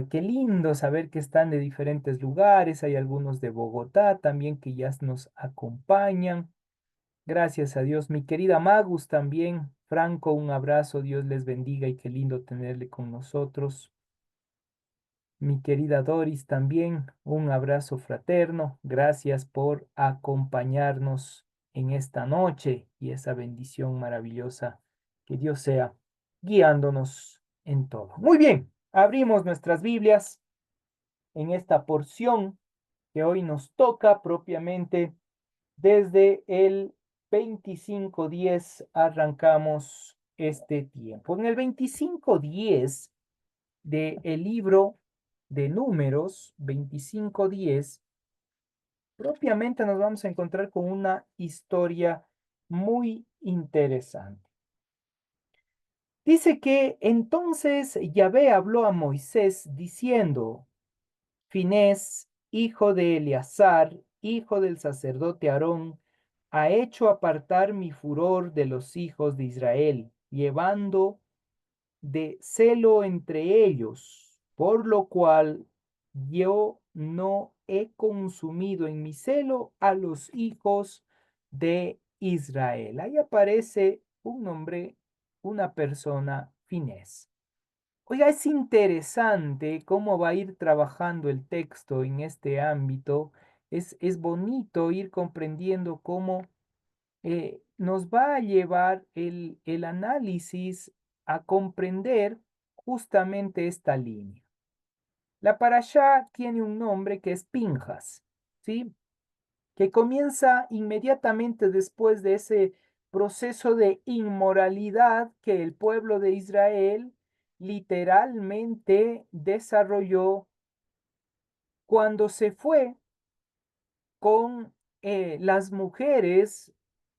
Qué lindo saber que están de diferentes lugares. Hay algunos de Bogotá también que ya nos acompañan. Gracias a Dios. Mi querida Magus también. Franco, un abrazo. Dios les bendiga y qué lindo tenerle con nosotros. Mi querida Doris también, un abrazo fraterno. Gracias por acompañarnos en esta noche y esa bendición maravillosa. Que Dios sea guiándonos en todo. Muy bien, abrimos nuestras Biblias en esta porción que hoy nos toca propiamente desde el 25:10 arrancamos este tiempo. En el 25:10 del libro de Números 25:10, propiamente nos vamos a encontrar con una historia muy interesante. Dice que entonces Yahvé habló a Moisés diciendo: Finés, hijo de Eleazar, hijo del sacerdote Aarón, ha hecho apartar mi furor de los hijos de Israel, llevando de celo entre ellos, por lo cual yo no he consumido en mi celo a los hijos de Israel. Ahí aparece un nombre, una persona, Finés. Oiga, es interesante cómo va a ir trabajando el texto en este ámbito. Es bonito ir comprendiendo cómo nos va a llevar el análisis a comprender justamente esta línea. La parashá tiene un nombre que es Pinjas, ¿sí? Que comienza inmediatamente después de ese proceso de inmoralidad que el pueblo de Israel literalmente desarrolló cuando se fue con las mujeres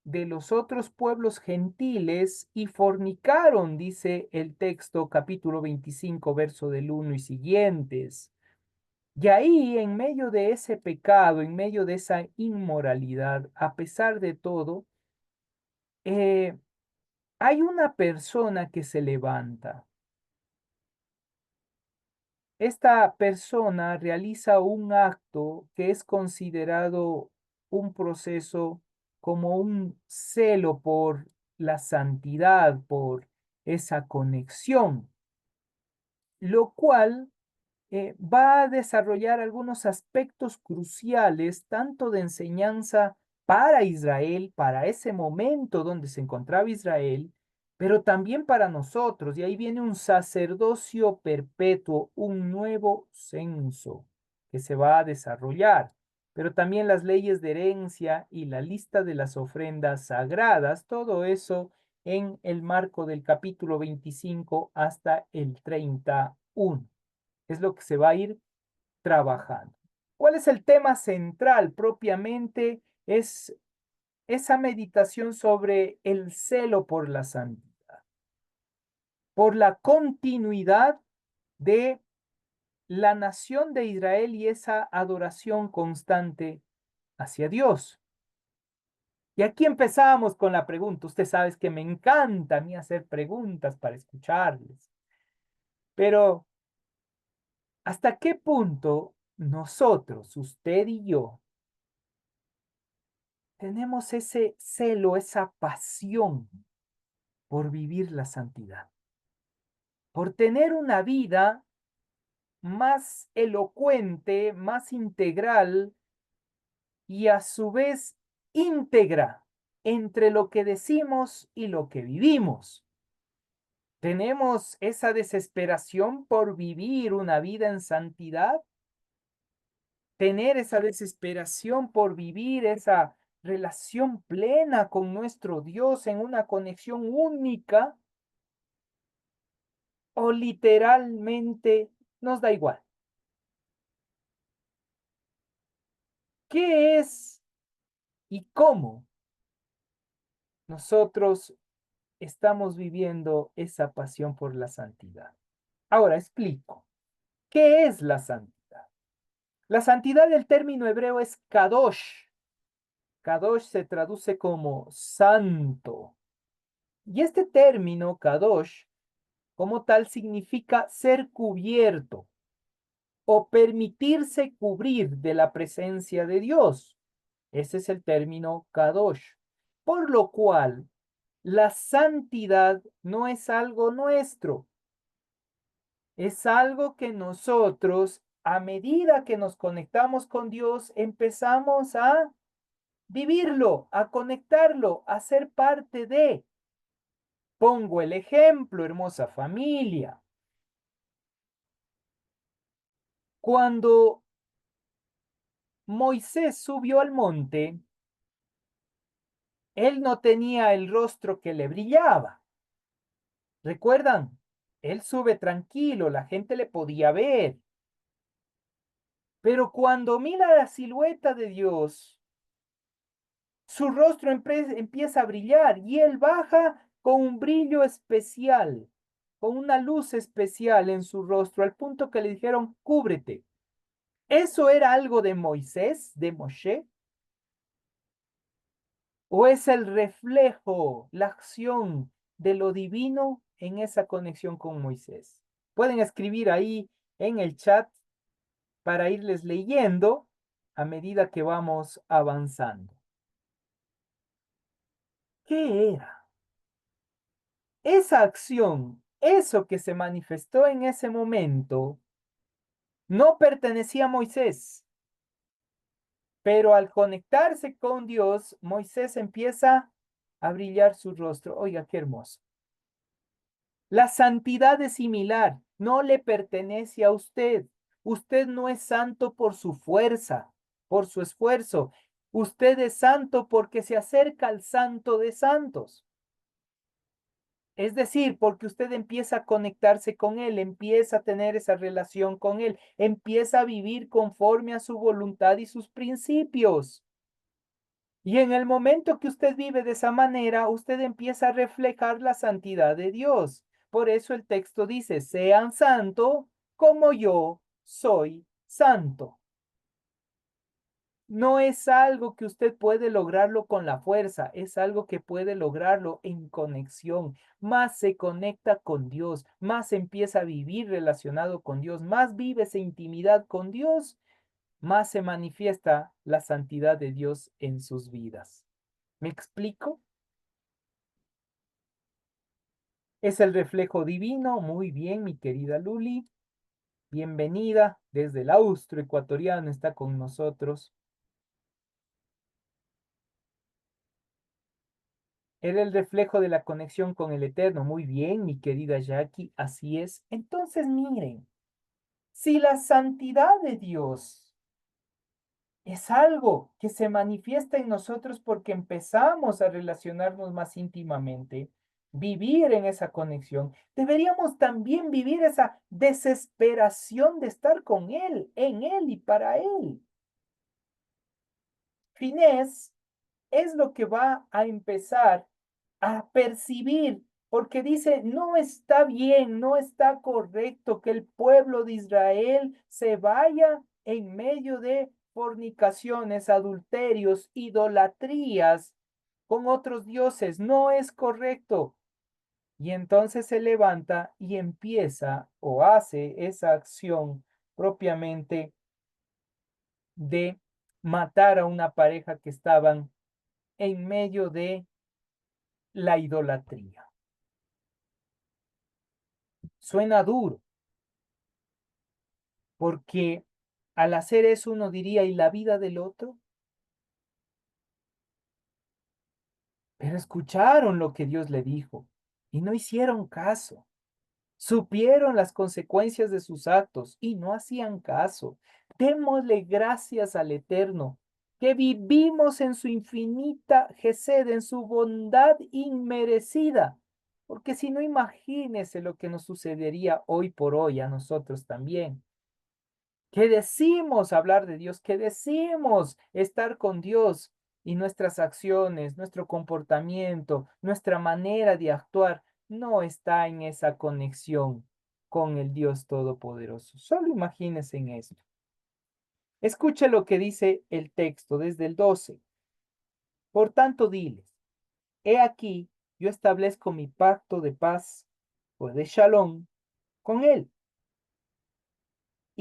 de los otros pueblos gentiles y fornicaron, dice el texto capítulo 25, verso del 1 y siguientes. Y ahí, en medio de ese pecado, en medio de esa inmoralidad, a pesar de todo, eh, hay una persona que se levanta. Esta persona realiza un acto que es considerado un proceso como un celo por la santidad, por esa conexión, lo cual va a desarrollar algunos aspectos cruciales, tanto de enseñanza para Israel, para ese momento donde se encontraba Israel, pero también para nosotros. Y ahí viene un sacerdocio perpetuo, un nuevo censo que se va a desarrollar, pero también las leyes de herencia y la lista de las ofrendas sagradas, todo eso en el marco del capítulo 25 hasta el 31 es lo que se va a ir trabajando. ¿Cuál es el tema central propiamente? Es esa meditación sobre el celo por la santidad, por la continuidad de la nación de Israel y esa adoración constante hacia Dios. Y aquí empezamos con la pregunta. Usted sabe que me encanta a mí hacer preguntas para escucharles, pero ¿hasta qué punto nosotros, usted y yo, tenemos ese celo, esa pasión por vivir la santidad, por tener una vida más elocuente, más integral y a su vez íntegra entre lo que decimos y lo que vivimos? ¿Tenemos esa desesperación por vivir una vida en santidad? ¿Tener esa desesperación por vivir esa relación plena con nuestro Dios en una conexión única? ¿O literalmente nos da igual? ¿Qué es y cómo nosotros estamos viviendo esa pasión por la santidad? Ahora explico. ¿Qué es la santidad? La santidad del término hebreo es kadosh. Kadosh se traduce como santo. Y este término, kadosh, como tal, significa ser cubierto, o permitirse cubrir de la presencia de Dios. Ese es el término kadosh. Por lo cual, la santidad no es algo nuestro, es algo que nosotros, a medida que nos conectamos con Dios, empezamos a vivirlo, a conectarlo, a ser parte de. Pongo el ejemplo, hermosa familia. Cuando Moisés subió al monte, él no tenía el rostro que le brillaba. ¿Recuerdan? Él sube tranquilo, la gente le podía ver. Pero cuando mira la silueta de Dios, su rostro empieza a brillar y él baja con un brillo especial, con una luz especial en su rostro, al punto que le dijeron, cúbrete. ¿Eso era algo de Moisés, de Moshe? ¿O es el reflejo, la acción de lo divino en esa conexión con Moisés? Pueden escribir ahí en el chat para irles leyendo a medida que vamos avanzando. ¿Qué era? Esa acción, eso que se manifestó en ese momento, no pertenecía a Moisés, pero al conectarse con Dios, Moisés empieza a brillar su rostro. Oiga, qué hermoso. La santidad es similar, no le pertenece a usted. Usted no es santo por su fuerza, por su esfuerzo. Usted es santo porque se acerca al santo de santos. Es decir, porque usted empieza a conectarse con Él, empieza a tener esa relación con Él, empieza a vivir conforme a su voluntad y sus principios. Y en el momento que usted vive de esa manera, usted empieza a reflejar la santidad de Dios. Por eso el texto dice, sean santo como yo soy santo. No es algo que usted puede lograrlo con la fuerza, es algo que puede lograrlo en conexión. Más se conecta con Dios, más empieza a vivir relacionado con Dios, más vive esa intimidad con Dios, más se manifiesta la santidad de Dios en sus vidas. ¿Me explico? Es el reflejo divino. Muy bien, mi querida Luli. Bienvenida desde el austro ecuatoriano, está con nosotros. Era el reflejo de la conexión con el Eterno. Muy bien, mi querida Jackie, así es. Entonces, miren, si la santidad de Dios es algo que se manifiesta en nosotros porque empezamos a relacionarnos más íntimamente, vivir en esa conexión, deberíamos también vivir esa desesperación de estar con Él, en Él y para Él. Finés es lo que va a empezar a percibir, porque dice, no está bien, no está correcto que el pueblo de Israel se vaya en medio de fornicaciones, adulterios, idolatrías con otros dioses, no es correcto. Y entonces se levanta y empieza o hace esa acción propiamente de matar a una pareja que estaban en medio de la idolatría. Suena duro, porque al hacer eso uno diría, ¿y la vida del otro? Pero escucharon lo que Dios le dijo y no hicieron caso. Supieron las consecuencias de sus actos y no hacían caso. Démosle gracias al Eterno, que vivimos en su infinita gesed, en su bondad inmerecida. Porque si no, imagínese lo que nos sucedería hoy por hoy a nosotros también. Que decimos hablar de Dios, que decimos estar con Dios y nuestras acciones, nuestro comportamiento, nuestra manera de actuar no está en esa conexión con el Dios Todopoderoso. Solo imagínense en esto. Escuche lo que dice el texto desde el 12. Por tanto, diles, he aquí, yo establezco mi pacto de paz o de shalom con él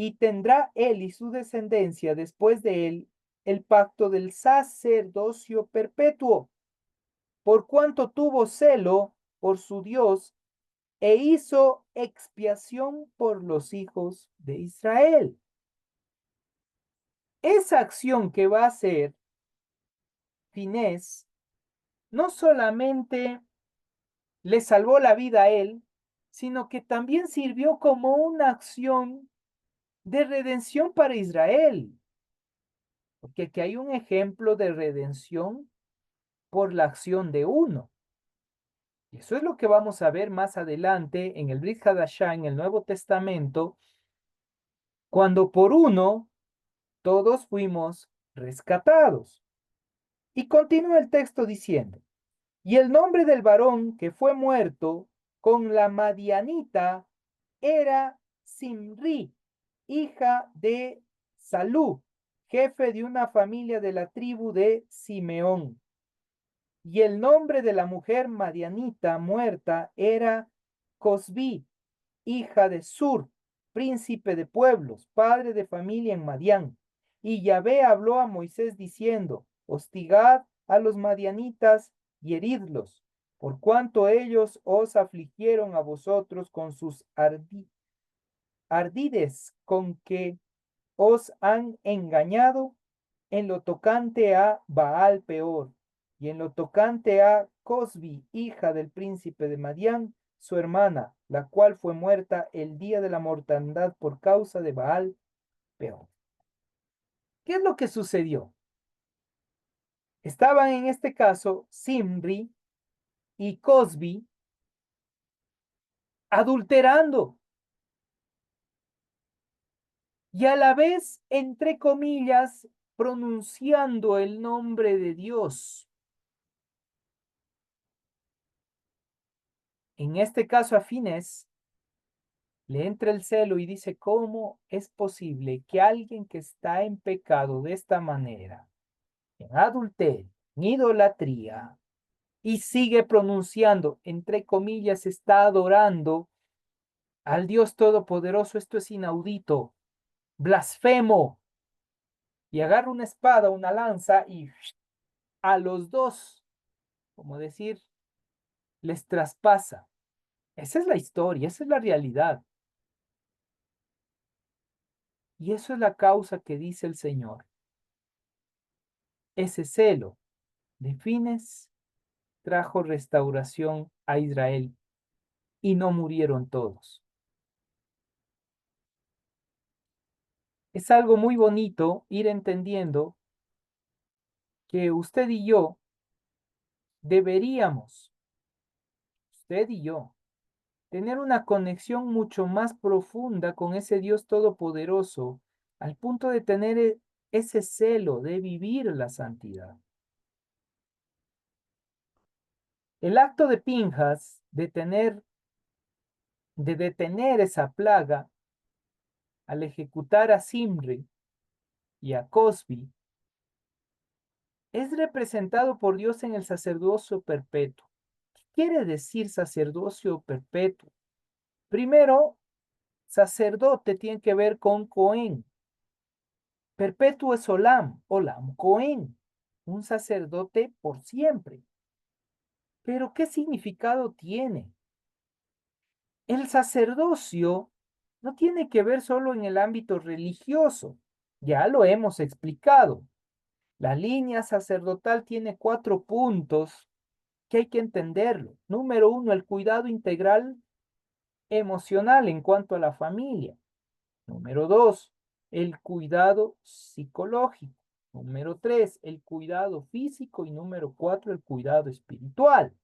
y tendrá él y su descendencia después de él el pacto del sacerdocio perpetuo, por cuanto tuvo celo por su Dios e hizo expiación por los hijos de Israel. Esa acción que va a hacer Finés no solamente le salvó la vida a él, sino que también sirvió como una acción de redención para Israel, porque aquí hay un ejemplo de redención por la acción de uno. Y eso es lo que vamos a ver más adelante en el Brit Hadashah, en el Nuevo Testamento, cuando por uno todos fuimos rescatados. Y continúa el texto diciendo, y el nombre del varón que fue muerto con la madianita era Simri, hija de Salú, jefe de una familia de la tribu de Simeón. Y el nombre de la mujer madianita muerta era Cosbi, hija de Sur, príncipe de pueblos, padre de familia en Madián. Y Yahvé habló a Moisés diciendo, hostigad a los madianitas y heridlos, por cuanto ellos os afligieron a vosotros con sus ardides con que os han engañado en lo tocante a Baal peor, y en lo tocante a Cosbi, hija del príncipe de Madián, su hermana, la cual fue muerta el día de la mortandad por causa de Baal peor. ¿Qué es lo que sucedió? Estaban en este caso Simri y Cosbi adulterando y a la vez, entre comillas, pronunciando el nombre de Dios. En este caso a Fines le entra el celo y dice, ¿cómo es posible que alguien que está en pecado de esta manera, en adulterio, en idolatría, y sigue pronunciando, entre comillas, está adorando al Dios Todopoderoso? Esto es inaudito, blasfemo. Y agarra una espada, una lanza y a los dos, como decir, les traspasa. Esa es la historia, esa es la realidad. Y eso es la causa que dice el Señor. Ese celo de Fines trajo restauración a Israel y no murieron todos. Es algo muy bonito ir entendiendo que usted y yo deberíamos, usted y yo, tener una conexión mucho más profunda con ese Dios todopoderoso, al punto de tener ese celo de vivir la santidad. El acto de Pinjas de detener esa plaga al ejecutar a Simri y a Cosbi es representado por Dios en el sacerdocio perpetuo. ¿Qué quiere decir sacerdocio perpetuo? Primero, sacerdote tiene que ver con Cohen. Perpetuo es Olam, Olam Cohen, un sacerdote por siempre. Pero ¿qué significado tiene? El sacerdocio no tiene que ver solo en el ámbito religioso. Ya lo hemos explicado. La línea sacerdotal tiene 4 puntos que hay que entenderlo. Número 1, el cuidado integral emocional en cuanto a la familia. Número 2, el cuidado psicológico. Número 3, el cuidado físico. Y número 4, el cuidado espiritual.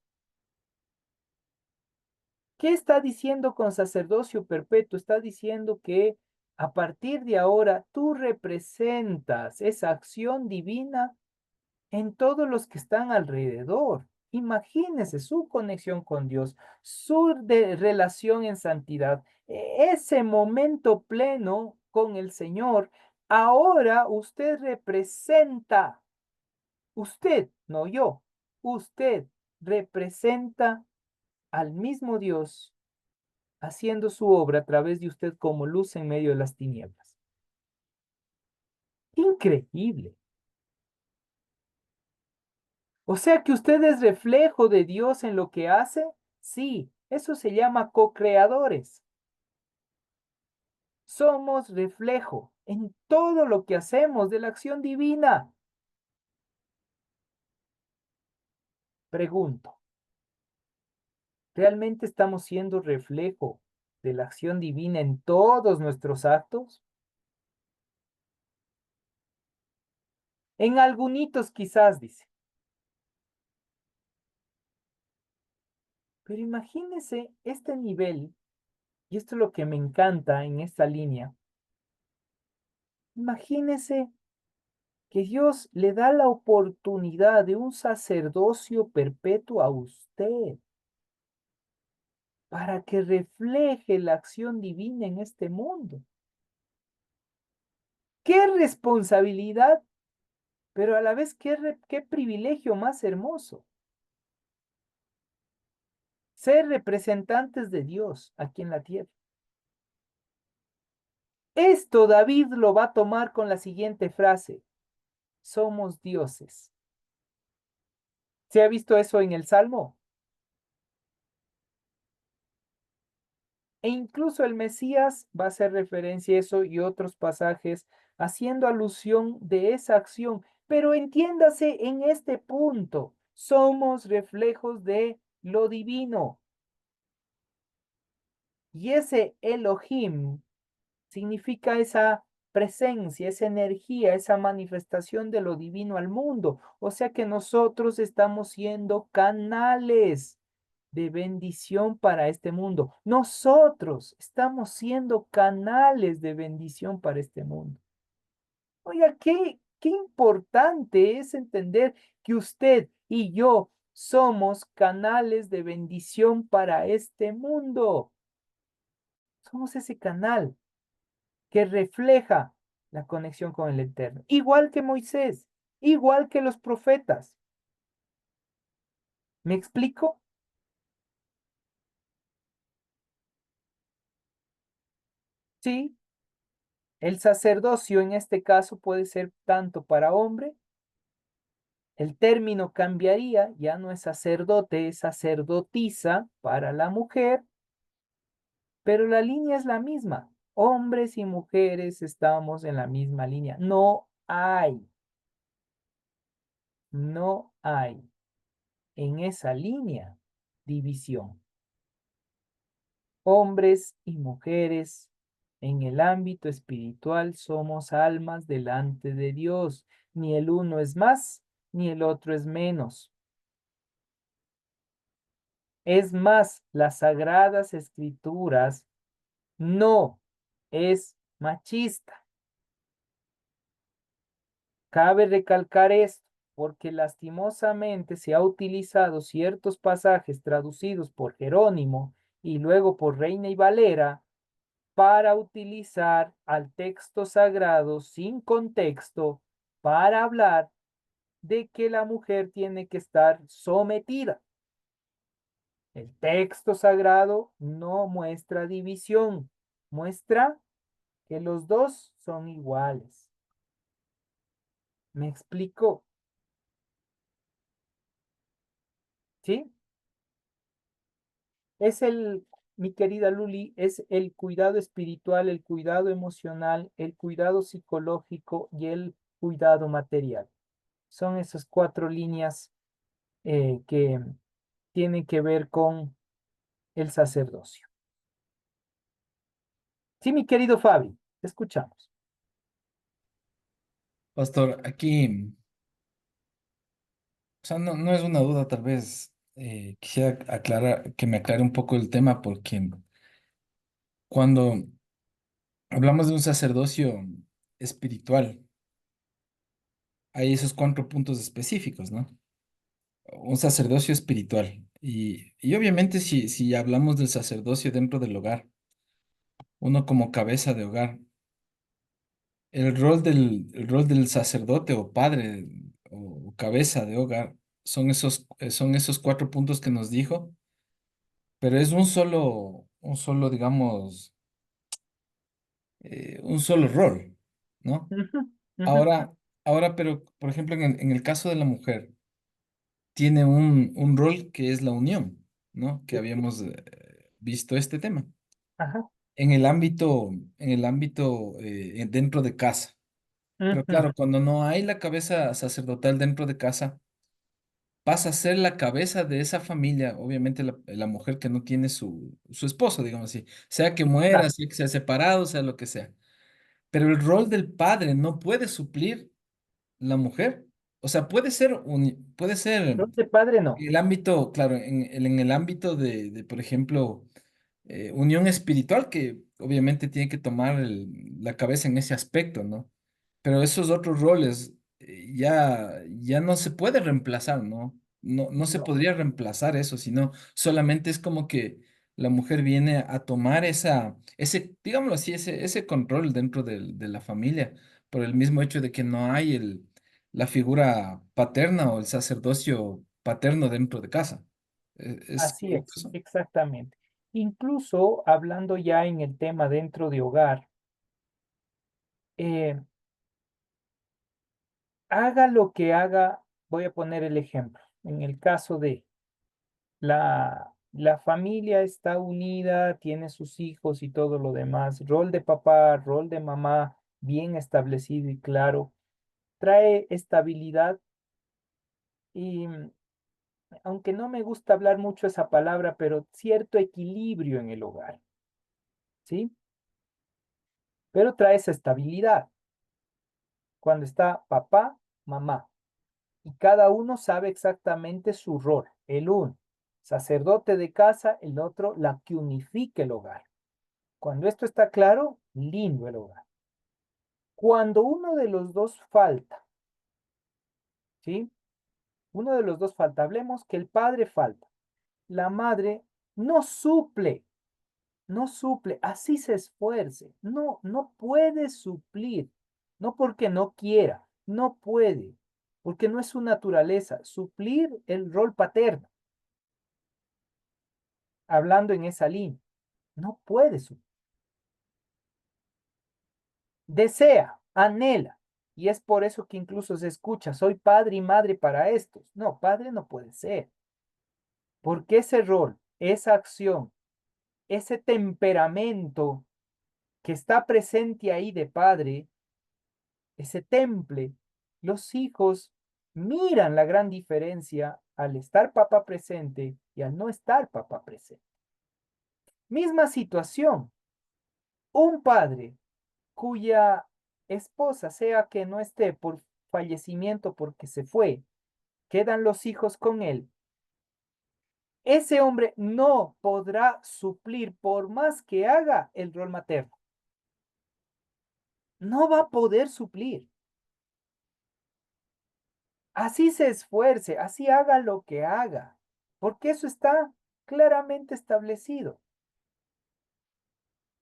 ¿Qué está diciendo con sacerdocio perpetuo? Está diciendo que a partir de ahora tú representas esa acción divina en todos los que están alrededor. Imagínese su conexión con Dios, su relación en santidad, ese momento pleno con el Señor. Ahora usted representa, usted, no yo, usted representa al mismo Dios haciendo su obra a través de usted como luz en medio de las tinieblas. Increíble. O sea que usted es reflejo de Dios en lo que hace. Sí, eso se llama co-creadores. Somos reflejo en todo lo que hacemos de la acción divina. Pregunto, ¿realmente estamos siendo reflejo de la acción divina en todos nuestros actos? En algunitos quizás, dice. Pero imagínese este nivel, y esto es lo que me encanta en esta línea. Imagínese que Dios le da la oportunidad de un sacerdocio perpetuo a usted para que refleje la acción divina en este mundo. ¡Qué responsabilidad! Pero a la vez, qué privilegio más hermoso. Ser representantes de Dios aquí en la tierra. Esto David lo va a tomar con la siguiente frase. Somos dioses. ¿Se ha visto eso en el Salmo? E incluso el Mesías va a hacer referencia a eso y otros pasajes haciendo alusión de esa acción. Pero entiéndase en este punto, somos reflejos de lo divino. Y ese Elohim significa esa presencia, esa energía, esa manifestación de lo divino al mundo. O sea que nosotros estamos siendo canales de bendición para este mundo. Nosotros estamos siendo canales de bendición para este mundo. Oiga, qué importante es entender que usted y yo somos canales de bendición para este mundo. Somos ese canal que refleja la conexión con el Eterno, igual que Moisés, igual que los profetas. ¿Me explico? Sí, el sacerdocio en este caso puede ser tanto para hombre, el término cambiaría, ya no es sacerdote, es sacerdotisa para la mujer, pero la línea es la misma. Hombres y mujeres estamos en la misma línea. No hay en esa línea división. Hombres y mujeres en el ámbito espiritual somos almas delante de Dios. Ni el uno es más, ni el otro es menos. Es más, las sagradas escrituras no es machista. Cabe recalcar esto porque lastimosamente se ha utilizado ciertos pasajes traducidos por Jerónimo y luego por Reina y Valera para utilizar al texto sagrado sin contexto para hablar de que la mujer tiene que estar sometida. El texto sagrado no muestra división, muestra que los dos son iguales. ¿Me explico? ¿Sí? Es mi querida Luli, es el cuidado espiritual, el cuidado emocional, el cuidado psicológico y el cuidado material. Son esas cuatro líneas que tienen que ver con el sacerdocio. Sí, mi querido Fabi, te escuchamos. Pastor, aquí, o sea, no es una duda, tal vez quisiera aclarar, que me aclare un poco el tema, porque cuando hablamos de un sacerdocio espiritual, hay esos cuatro puntos específicos, ¿no? Un sacerdocio espiritual. Y obviamente si hablamos del sacerdocio dentro del hogar, uno como cabeza de hogar, el rol del sacerdote o padre o cabeza de hogar son esos cuatro puntos que nos dijo, pero es un solo, digamos, un solo rol, ¿no? Ujú, ujú. Ahora, pero, por ejemplo, en el caso de la mujer, tiene un rol que es la unión, ¿no? Que Sí. habíamos visto este tema. Ajá. En el ámbito dentro de casa. Pero Ujú. claro, cuando no hay la cabeza sacerdotal dentro de casa, pasa a ser la cabeza de esa familia, obviamente la mujer que no tiene su esposo, digamos así, sea que muera, Exacto. sea que sea separado, sea lo que sea. Pero el rol del padre no puede suplir la mujer. O sea, puede ser Rol de padre no. el ámbito, claro, en el ámbito por ejemplo, unión espiritual, que obviamente tiene que tomar la cabeza en ese aspecto, ¿no? Pero esos otros roles ya no se puede reemplazar, ¿no? No se No. podría reemplazar eso, sino solamente es como que la mujer viene a tomar digámoslo así, ese control dentro de la familia, por el mismo hecho de que no hay la figura paterna o el sacerdocio paterno dentro de casa. ¿Es Así correcto es, eso? exactamente. Incluso hablando ya en el tema dentro de hogar, eh, haga lo que haga, voy a poner el ejemplo. En el caso de la familia está unida, tiene sus hijos y todo lo demás, rol de papá, rol de mamá, bien establecido y claro, trae estabilidad y aunque no me gusta hablar mucho esa palabra, pero cierto equilibrio en el hogar, ¿sí? Pero trae esa estabilidad cuando está papá, mamá, y cada uno sabe exactamente su rol. El uno, sacerdote de casa, el otro, la que unifique el hogar. Cuando esto está claro, lindo el hogar. Cuando uno de los dos falta, ¿sí? Uno de los dos falta. Hablemos que el padre falta. La madre no suple, no suple, así se esfuerce. No, no puede suplir. No porque no quiera, no puede, porque no es su naturaleza. Suplir el rol paterno, hablando en esa línea. No puede suplir. Desea, anhela. Y es por eso que incluso se escucha, soy padre y madre para estos. No, padre no puede ser, porque ese rol, esa acción, ese temperamento que está presente ahí de padre, ese temple, los hijos miran la gran diferencia al estar papá presente y al no estar papá presente. Misma situación, un padre cuya esposa, sea que no esté por fallecimiento porque se fue, quedan los hijos con él, ese hombre no podrá suplir por más que haga el rol materno. No va a poder suplir. Así se esfuerce, así haga lo que haga, porque eso está claramente establecido.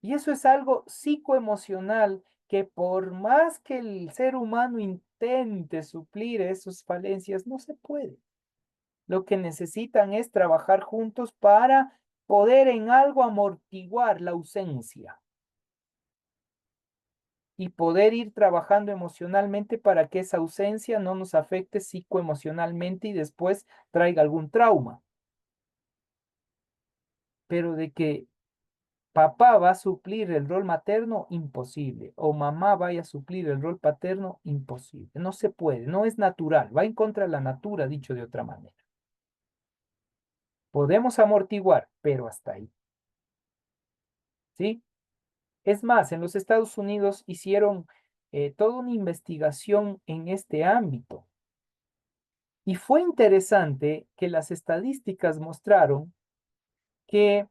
Y eso es algo psicoemocional que por más que el ser humano intente suplir esas falencias, no se puede. Lo que necesitan es trabajar juntos para poder en algo amortiguar la ausencia y poder ir trabajando emocionalmente para que esa ausencia no nos afecte psicoemocionalmente y después traiga algún trauma. Pero de que papá va a suplir el rol materno, imposible. O mamá vaya a suplir el rol paterno, imposible. No se puede, no es natural, va en contra de la natura, dicho de otra manera. Podemos amortiguar, pero hasta ahí, ¿sí? Es más, en los Estados Unidos hicieron toda una investigación en este ámbito y fue interesante que las estadísticas mostraron que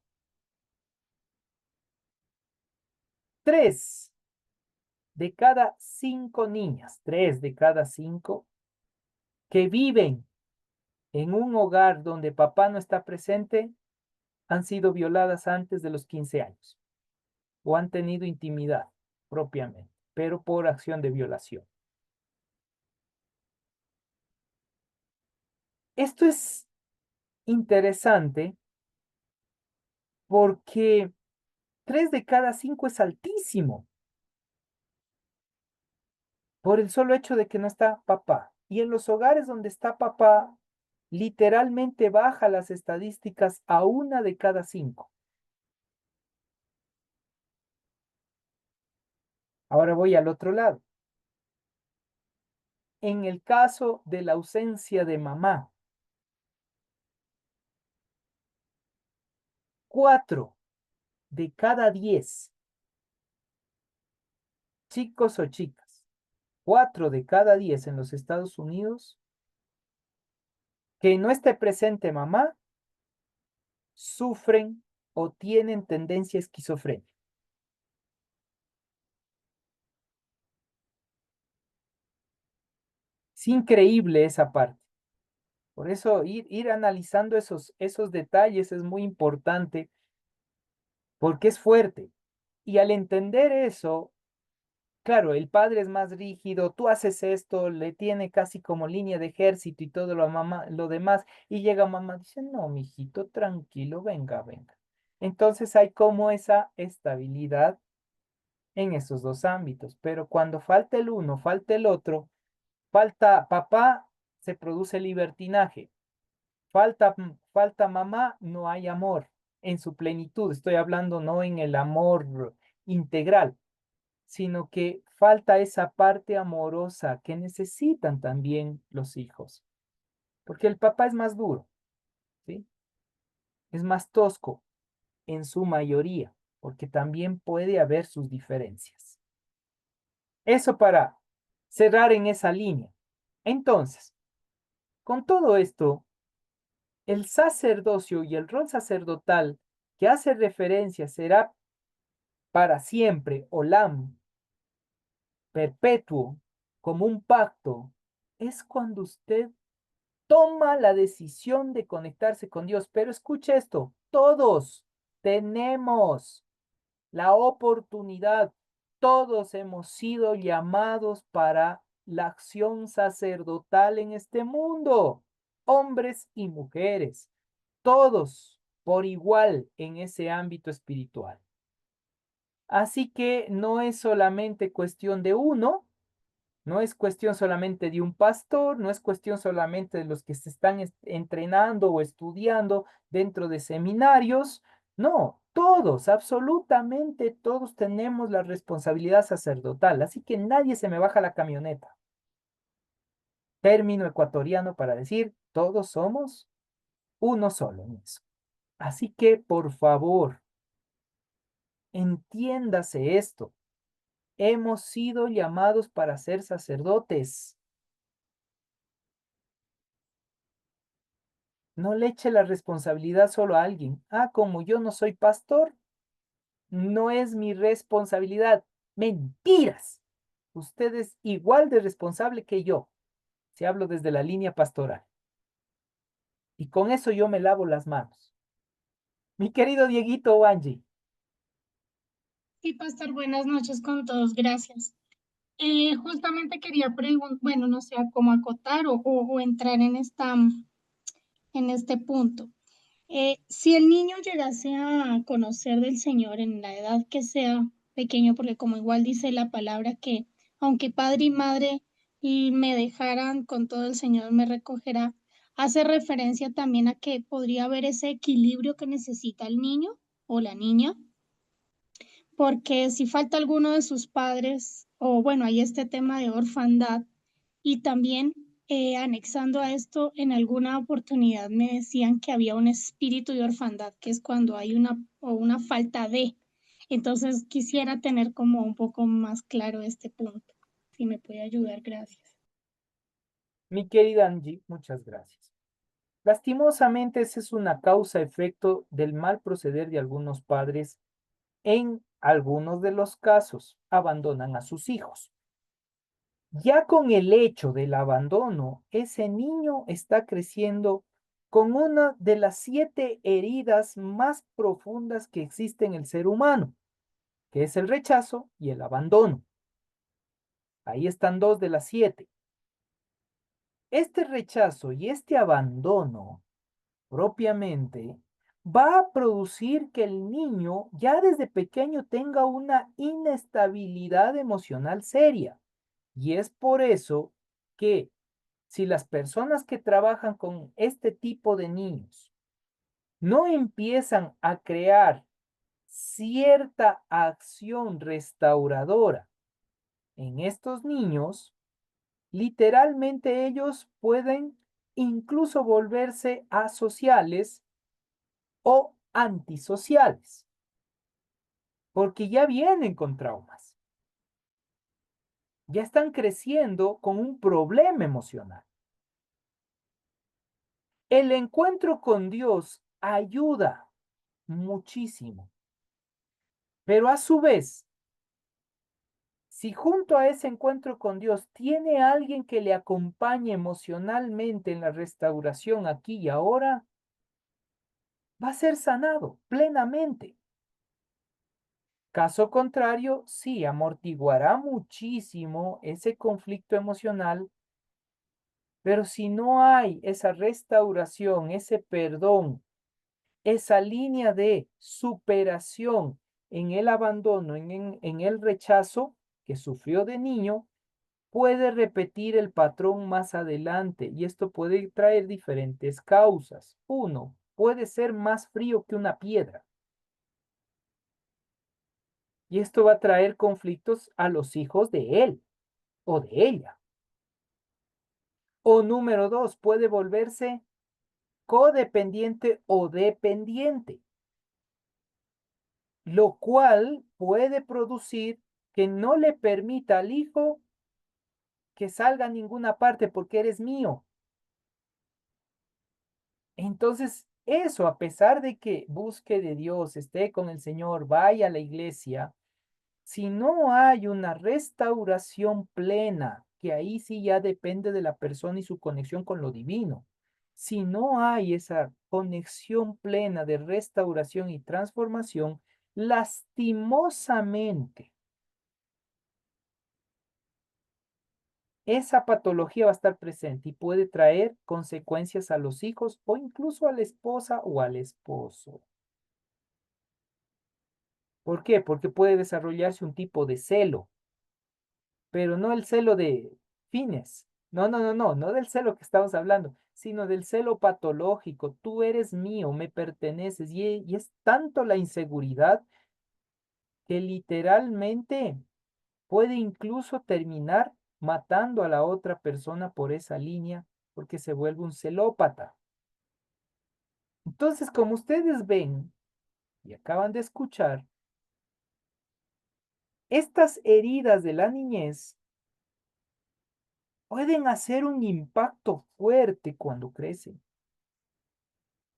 3 de cada 5 niñas, 3 de cada 5 que viven en un hogar donde papá no está presente, han sido violadas antes de los 15 años o han tenido intimidad propiamente, pero por acción de violación. Esto es interesante porque 3 de cada 5 es altísimo por el solo hecho de que no está papá. Y en los hogares donde está papá, literalmente baja las estadísticas a 1 de cada 5. Ahora voy al otro lado. En el caso de la ausencia de mamá, 4 de cada 10 chicos o chicas, 4 de cada 10 en los Estados Unidos, que no esté presente mamá, sufren o tienen tendencia a esquizofrenia. Es increíble esa parte. Por eso ir analizando esos detalles es muy importante porque es fuerte. Y al entender eso, claro, el padre es más rígido, tú haces esto, le tiene casi como línea de ejército y todo lo demás, y llega mamá, dice, no, mijito, tranquilo, venga, venga. Entonces hay como esa estabilidad en esos dos ámbitos, pero cuando falta el uno, falta el otro, falta papá, se produce libertinaje, falta mamá, no hay amor en su plenitud, estoy hablando no en el amor integral, sino que falta esa parte amorosa que necesitan también los hijos, porque el papá es más duro, ¿sí? Es más tosco en su mayoría, porque también puede haber sus diferencias. Eso para cerrar en esa línea. Entonces, con todo esto, el sacerdocio y el rol sacerdotal que hace referencia será para siempre, olam, perpetuo, como un pacto, es cuando usted toma la decisión de conectarse con Dios. Pero escuche esto, todos tenemos la oportunidad, todos hemos sido llamados para la acción sacerdotal en este mundo, hombres y mujeres, todos por igual en ese ámbito espiritual. Así que no es solamente cuestión de uno, no es cuestión solamente de un pastor, no es cuestión solamente de los que se están entrenando o estudiando dentro de seminarios. No, todos, absolutamente todos tenemos la responsabilidad sacerdotal. Así que nadie se me baja la camioneta. Término ecuatoriano para decir, todos somos uno solo en eso. Así que, por favor, entiéndase esto. Hemos sido llamados para ser sacerdotes. No le eche la responsabilidad solo a alguien. Ah, como yo no soy pastor, no es mi responsabilidad. Mentiras. Usted es igual de responsable que yo, si hablo desde la línea pastoral. Y con eso yo me lavo las manos. Mi querido Dieguito o Angie, Sí, pastor, buenas noches con todos, gracias. Justamente quería preguntar, bueno, no sé cómo acotar o entrar en este punto. Si el niño llegase a conocer del Señor en la edad que sea pequeño, porque como igual dice la palabra que aunque padre y madre y me dejaran con todo el Señor me recogerá, hace referencia también a que podría haber ese equilibrio que necesita el niño o la niña porque si falta alguno de sus padres, o bueno, hay este tema de orfandad, y también anexando a esto, en alguna oportunidad me decían que había un espíritu de orfandad, que es cuando hay una falta de. Entonces quisiera tener como un poco más claro este punto. Si me puede ayudar, gracias. mi querida Angie, muchas gracias. Lastimosamente, esa es una causa-efecto del mal proceder de algunos padres. En algunos de los casos, abandonan a sus hijos. Ya con el hecho del abandono, ese niño está creciendo con una de las 7 heridas más profundas que existe en el ser humano, que es el rechazo y el abandono. Ahí están 2 de las 7. Este rechazo y este abandono propiamente va a producir que el niño ya desde pequeño tenga una inestabilidad emocional seria. Y es por eso que si las personas que trabajan con este tipo de niños no empiezan a crear cierta acción restauradora en estos niños, literalmente ellos pueden incluso volverse asociales o antisociales, porque ya vienen con traumas, ya están creciendo con un problema emocional. El encuentro con Dios ayuda muchísimo, pero a su vez, si junto a ese encuentro con Dios tiene alguien que le acompañe emocionalmente en la restauración aquí y ahora, va a ser sanado plenamente. Caso contrario, sí, amortiguará muchísimo ese conflicto emocional, pero si no hay esa restauración, ese perdón, esa línea de superación en el abandono, en el rechazo que sufrió de niño, puede repetir el patrón más adelante y esto puede traer diferentes causas. Uno, puede ser más frío que una piedra y esto va a traer conflictos a los hijos de él o de ella. O número dos, puede volverse codependiente o dependiente, lo cual puede producir que no le permita al hijo que salga a ninguna parte porque eres mío. Entonces, eso, a pesar de que busque de Dios, esté con el Señor, vaya a la iglesia, si no hay una restauración plena, que ahí sí ya depende de la persona y su conexión con lo divino, si no hay esa conexión plena de restauración y transformación, lastimosamente, esa patología va a estar presente y puede traer consecuencias a los hijos o incluso a la esposa o al esposo. ¿Por qué? Porque puede desarrollarse un tipo de celo, pero no el celo de fines. No del celo que estamos hablando, sino del celo patológico. Tú eres mío, me perteneces. Y es tanto la inseguridad que literalmente puede incluso terminar matando a la otra persona por esa línea, porque se vuelve un celópata. Entonces, como ustedes ven y acaban de escuchar, estas heridas de la niñez pueden hacer un impacto fuerte cuando crecen.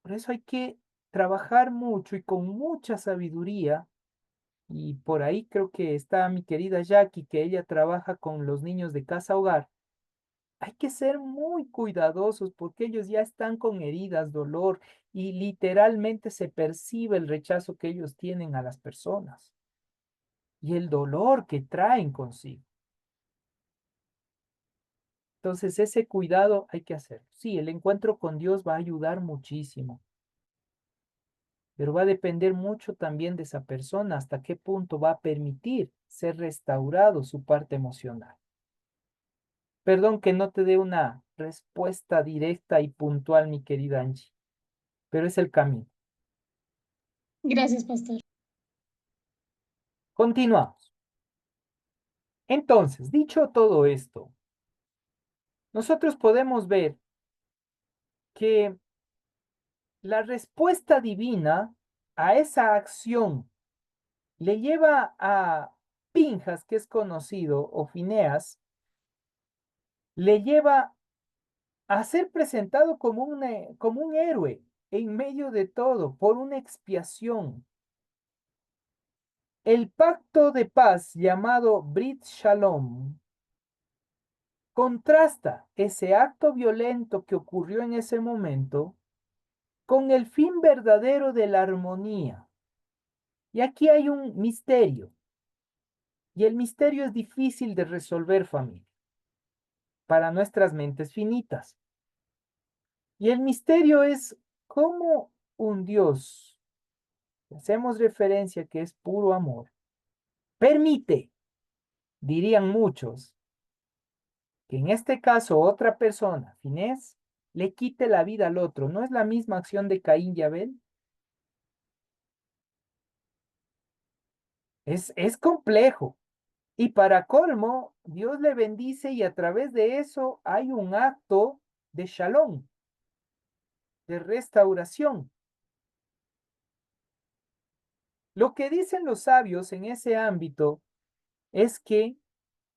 Por eso hay que trabajar mucho y con mucha sabiduría. Y por ahí creo que está mi querida Jackie, que ella trabaja con los niños de casa hogar. Hay que ser muy cuidadosos porque ellos ya están con heridas, dolor y literalmente se percibe el rechazo que ellos tienen a las personas y el dolor que traen consigo. Entonces, ese cuidado hay que hacer. Sí, el encuentro con Dios va a ayudar muchísimo, pero va a depender mucho también de esa persona, hasta qué punto va a permitir ser restaurado su parte emocional. Perdón que no te dé una respuesta directa y puntual, mi querida Angie, pero es el camino. Gracias, pastor. Continuamos. Entonces, dicho todo esto, nosotros podemos ver que la respuesta divina a esa acción le lleva a Pinjas, que es conocido, o Fineas, le lleva a ser presentado como un héroe en medio de todo, por una expiación. El pacto de paz llamado Brit Shalom contrasta ese acto violento que ocurrió en ese momento con el fin verdadero de la armonía. Y aquí hay un misterio, y el misterio es difícil de resolver, familia, para nuestras mentes finitas. Y el misterio es cómo un Dios, hacemos referencia que es puro amor, permite, dirían muchos, que en este caso otra persona, Finés, le quite la vida al otro. ¿No es la misma acción de Caín y Abel? Es complejo. Y para colmo, Dios le bendice y a través de eso hay un acto de shalom, de restauración. Lo que dicen los sabios en ese ámbito es que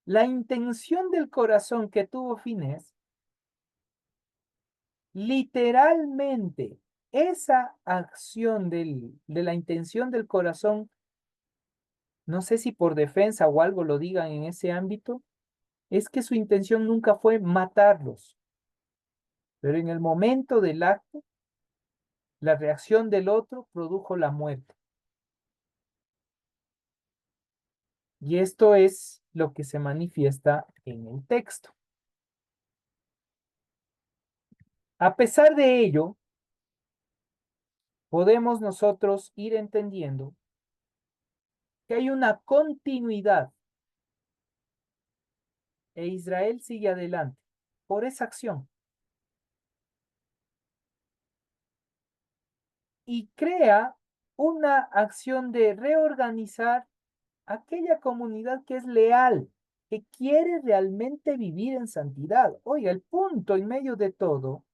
la intención del corazón que tuvo Finés, literalmente, esa acción de la intención del corazón, no sé si por defensa o algo lo digan en ese ámbito, es que su intención nunca fue matarlos, pero en el momento del acto, la reacción del otro produjo la muerte. Y esto es lo que se manifiesta en el texto. A pesar de ello, podemos nosotros ir entendiendo que hay una continuidad e Israel sigue adelante por esa acción y crea una acción de reorganizar aquella comunidad que es leal, que quiere realmente vivir en santidad. Oiga, el punto en medio de todo,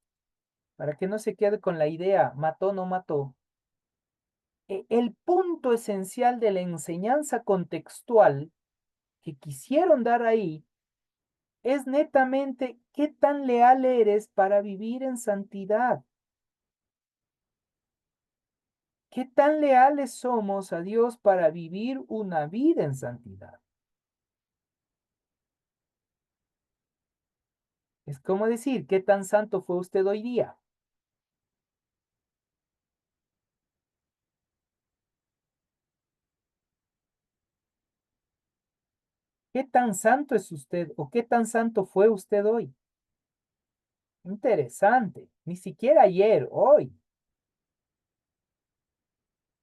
para que no se quede con la idea, mató, no mató, el punto esencial de la enseñanza contextual que quisieron dar ahí es netamente qué tan leal eres para vivir en santidad. ¿Qué tan leales somos a Dios para vivir una vida en santidad? Es como decir, ¿qué tan santo fue usted hoy día? ¿Qué tan santo es usted o qué tan santo fue usted hoy? Interesante. Ni siquiera ayer, hoy.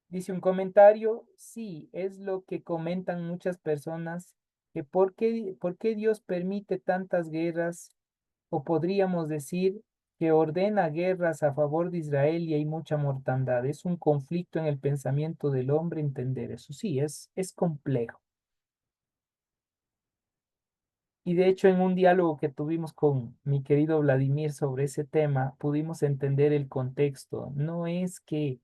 Dice un comentario, sí, es lo que comentan muchas personas, que por qué Dios permite tantas guerras, o podríamos decir que ordena guerras a favor de Israel y hay mucha mortandad. Es un conflicto en el pensamiento del hombre entender eso. Sí, es complejo. Y de hecho, en un diálogo que tuvimos con mi querido Vladimir sobre ese tema, pudimos entender el contexto. No es que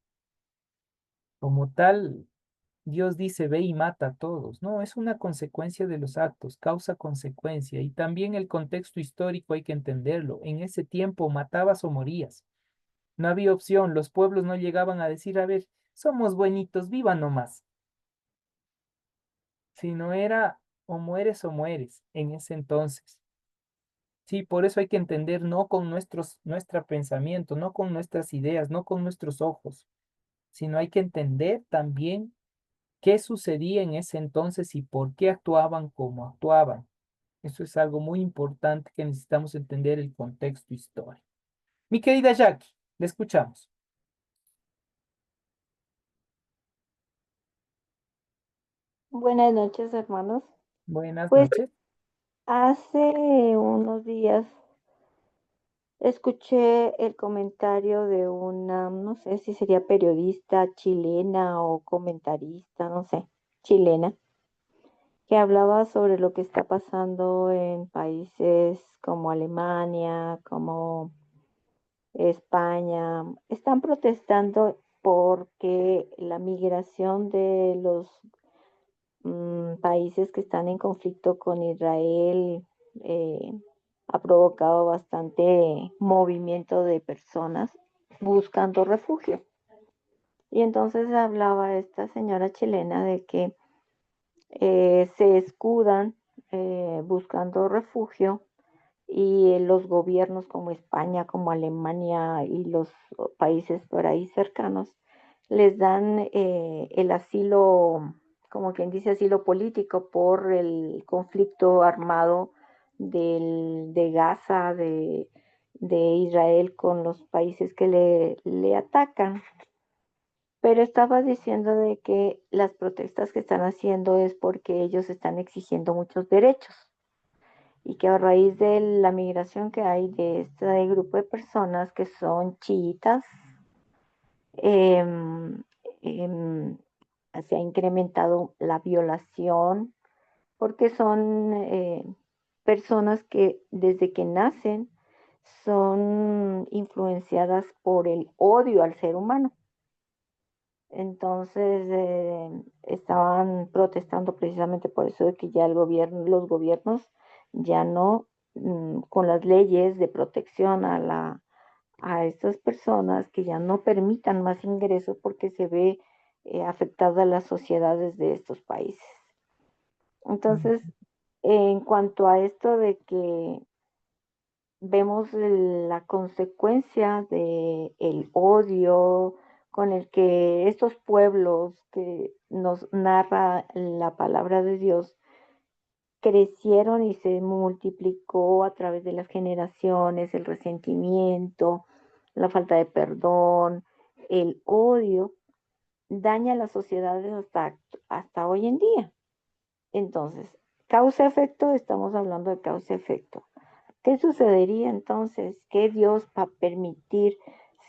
como tal Dios dice, ve y mata a todos. No, es una consecuencia de los actos, causa-consecuencia. Y también el contexto histórico hay que entenderlo. En ese tiempo matabas o morías. No había opción. Los pueblos no llegaban a decir, a ver, somos buenitos, viva nomás. Sino era o mueres en ese entonces. Sí, por eso hay que entender no con nuestro pensamiento, no con nuestras ideas, no con nuestros ojos, sino hay que entender también qué sucedía en ese entonces y por qué actuaban como actuaban. Eso es algo muy importante que necesitamos entender el contexto histórico. Mi querida Jackie, le escuchamos. Buenas noches, hermanos. Buenas Pues noches. hace unos días escuché el comentario de una, no sé si sería periodista chilena o comentarista, no sé, chilena, que hablaba sobre lo que está pasando en países como Alemania, como España. Están protestando porque la migración de los países que están en conflicto con Israel eh, ha provocado bastante movimiento de personas buscando refugio. Y entonces hablaba esta señora chilena de que se escudan buscando refugio y los gobiernos como España, como Alemania y los países por ahí cercanos les dan el asilo, como quien dice, asilo político por el conflicto armado de Gaza, de Israel con los países que le atacan. Pero estaba diciendo de que las protestas que están haciendo es porque ellos están exigiendo muchos derechos y que a raíz de la migración que hay de este grupo de personas que son chiitas, em, em, se ha incrementado la violación porque son personas que desde que nacen son influenciadas por el odio al ser humano. Entonces estaban protestando precisamente por eso de que ya los gobiernos ya no, con las leyes de protección a estas personas, que ya no permitan más ingresos porque se ve afectada las sociedades de estos países. Entonces, en cuanto a esto de que vemos la consecuencia de el odio con el que estos pueblos que nos narra la palabra de Dios crecieron y se multiplicó a través de las generaciones, el resentimiento, la falta de perdón, el odio, daña a las sociedades hasta hoy en día. Entonces, causa-efecto, estamos hablando de causa-efecto. ¿Qué sucedería entonces? ¿Qué Dios va a permitir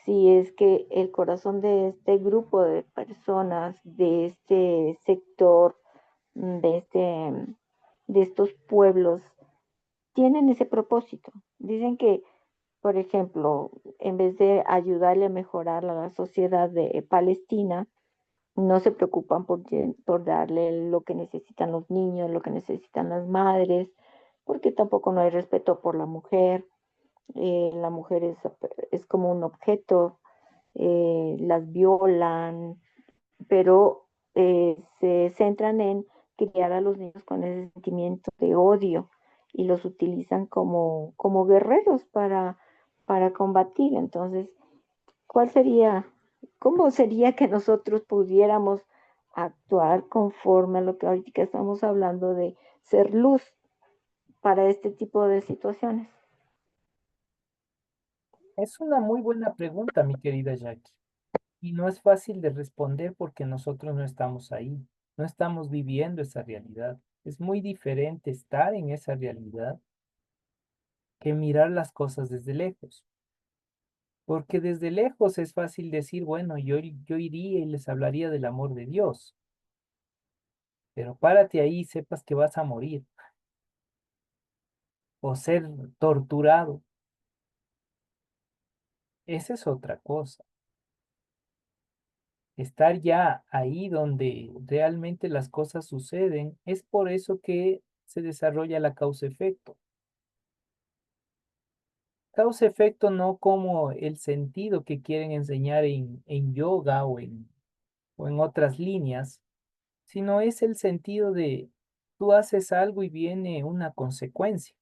si es que el corazón de este grupo de personas, de este sector, de, de estos pueblos, tienen ese propósito? Dicen que, por ejemplo, en vez de ayudarle a mejorar a la sociedad de Palestina, no se preocupan por darle lo que necesitan los niños, lo que necesitan las madres, porque tampoco no hay respeto por la mujer. La mujer es como un objeto, las violan, pero se centran en criar a los niños con ese sentimiento de odio y los utilizan como guerreros para combatir. Entonces, ¿cuál sería, cómo sería que nosotros pudiéramos actuar conforme a lo que ahorita estamos hablando de ser luz para este tipo de situaciones? Es una muy buena pregunta, mi querida Jackie. Y no es fácil de responder porque nosotros no estamos ahí, no estamos viviendo esa realidad. Es muy diferente estar en esa realidad que mirar las cosas desde lejos. Porque desde lejos es fácil decir, bueno, yo iría y les hablaría del amor de Dios. Pero párate ahí y sepas que vas a morir o ser torturado. Esa es otra cosa. Estar ya ahí donde realmente las cosas suceden, es por eso que se desarrolla la causa-efecto. Causa-efecto no como el sentido que quieren enseñar en yoga o en otras líneas, sino es el sentido de tú haces algo y viene una consecuencia.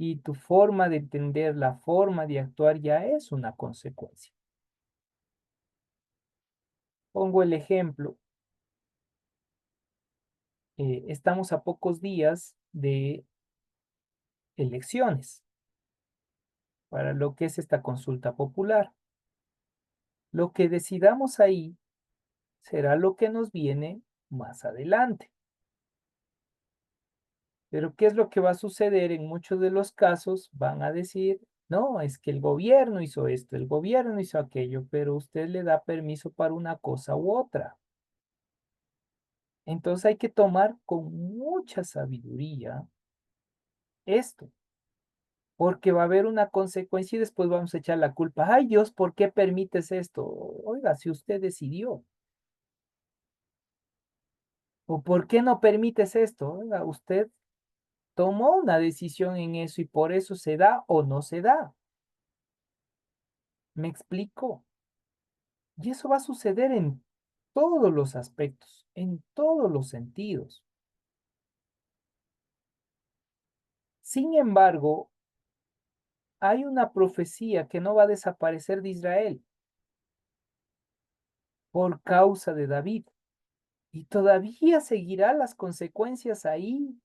Y tu forma de entender, la forma de actuar ya es una consecuencia. Pongo el ejemplo. Estamos a pocos días de elecciones para lo que es esta consulta popular. Lo que decidamos ahí será lo que nos viene más adelante. Pero ¿qué es lo que va a suceder? En muchos de los casos van a decir, no, es que el gobierno hizo esto, el gobierno hizo aquello, pero usted le da permiso para una cosa u otra. Entonces hay que tomar con mucha sabiduría esto, porque va a haber una consecuencia y después vamos a echar la culpa. Ay, Dios, ¿por qué permites esto? Oiga, si usted decidió. ¿O por qué no permites esto? Oiga, usted tomó una decisión en eso y por eso se da o no se da. ¿Me explico? Y eso va a suceder en todos los aspectos, en todos los sentidos. Sin embargo, hay una profecía que no va a desaparecer de Israel por causa de David. Y todavía seguirá las consecuencias ahí.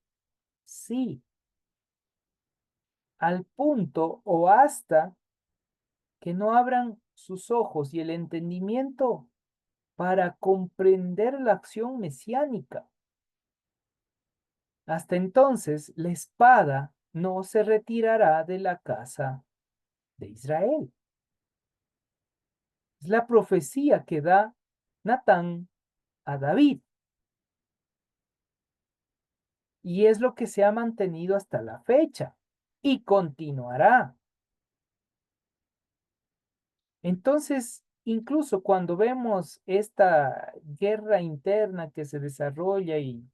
Sí, al punto o hasta que no abran sus ojos y el entendimiento para comprender la acción mesiánica. Hasta entonces, la espada no se retirará de la casa de Israel. Es la profecía que da Natán a David. Y es lo que se ha mantenido hasta la fecha y continuará. Entonces, incluso cuando vemos esta guerra interna que se desarrolla y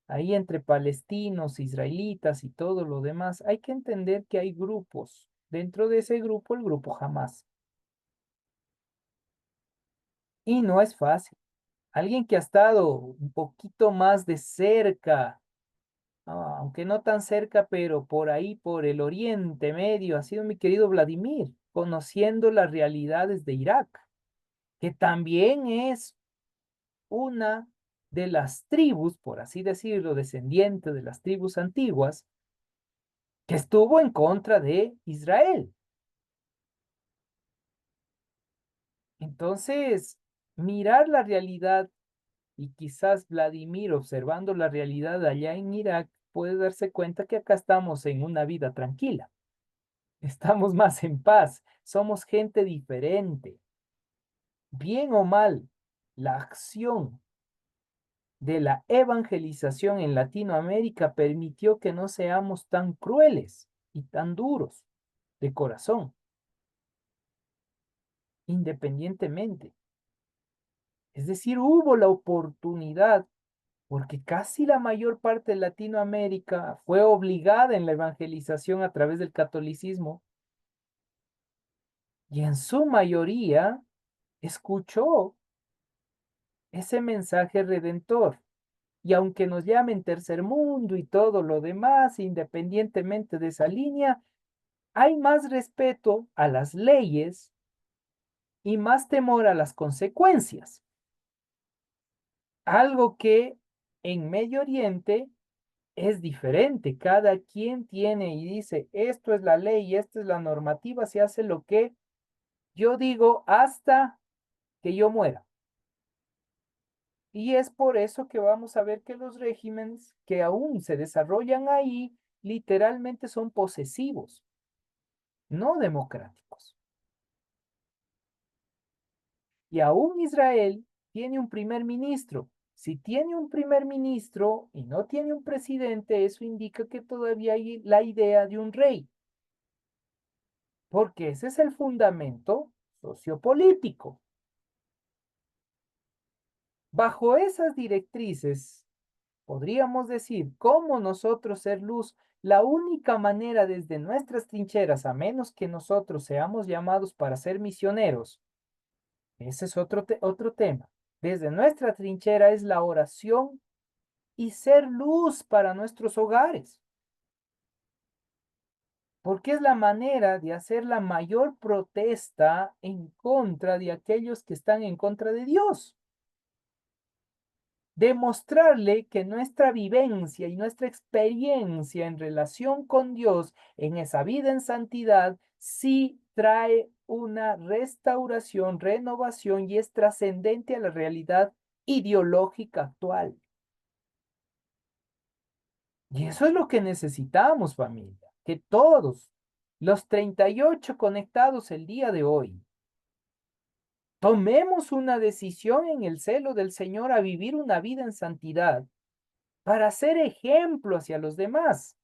ahí entre palestinos, israelitas y todo lo demás, hay que entender que hay grupos. Dentro de ese grupo, el grupo Hamás. Y no es fácil. Alguien que ha estado un poquito más de cerca, aunque no tan cerca, pero por ahí, por el Oriente Medio, ha sido mi querido Vladimir, conociendo las realidades de Irak, que también es una de las tribus, por así decirlo, descendiente de las tribus antiguas, que estuvo en contra de Israel. Entonces, mirar la realidad y quizás Vladimir observando la realidad allá en Irak puede darse cuenta que acá estamos en una vida tranquila, estamos más en paz, somos gente diferente. Bien o mal, la acción de la evangelización en Latinoamérica permitió que no seamos tan crueles y tan duros de corazón, independientemente. Es decir, hubo la oportunidad, porque casi la mayor parte de Latinoamérica fue obligada en la evangelización a través del catolicismo, y en su mayoría escuchó ese mensaje redentor. Y aunque nos llamen tercer mundo y todo lo demás, independientemente de esa línea, hay más respeto a las leyes y más temor a las consecuencias. Algo que en Medio Oriente es diferente. Cada quien tiene y dice, esto es la ley, esta es la normativa, se hace lo que yo digo hasta que yo muera. Y es por eso que vamos a ver que los regímenes que aún se desarrollan ahí literalmente son posesivos, no democráticos. Y aún Israel tiene un primer ministro. Si tiene un primer ministro y no tiene un presidente, eso indica que todavía hay la idea de un rey, porque ese es el fundamento sociopolítico. Bajo esas directrices, podríamos decir, ¿cómo nosotros ser luz? La única manera desde nuestras trincheras, a menos que nosotros seamos llamados para ser misioneros, ese es otro tema. Desde nuestra trinchera es la oración y ser luz para nuestros hogares, porque es la manera de hacer la mayor protesta en contra de aquellos que están en contra de Dios. Demostrarle que nuestra vivencia y nuestra experiencia en relación con Dios, en esa vida en santidad, sí trae una restauración, renovación y es trascendente a la realidad ideológica actual. Y eso es lo que necesitamos, familia, que todos los 38 conectados el día de hoy tomemos una decisión en el celo del Señor a vivir una vida en santidad para ser ejemplo hacia los demás.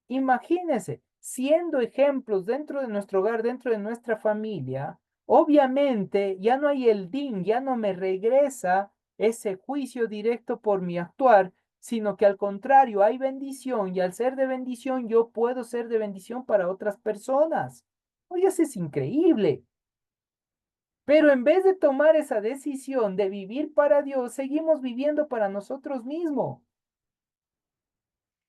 Imagínense, siendo ejemplos dentro de nuestro hogar, dentro de nuestra familia, obviamente ya no hay el din, ya no me regresa ese juicio directo por mi actuar, sino que al contrario, hay bendición y al ser de bendición yo puedo ser de bendición para otras personas. Oye, eso es increíble. Pero en vez de tomar esa decisión de vivir para Dios, seguimos viviendo para nosotros mismos.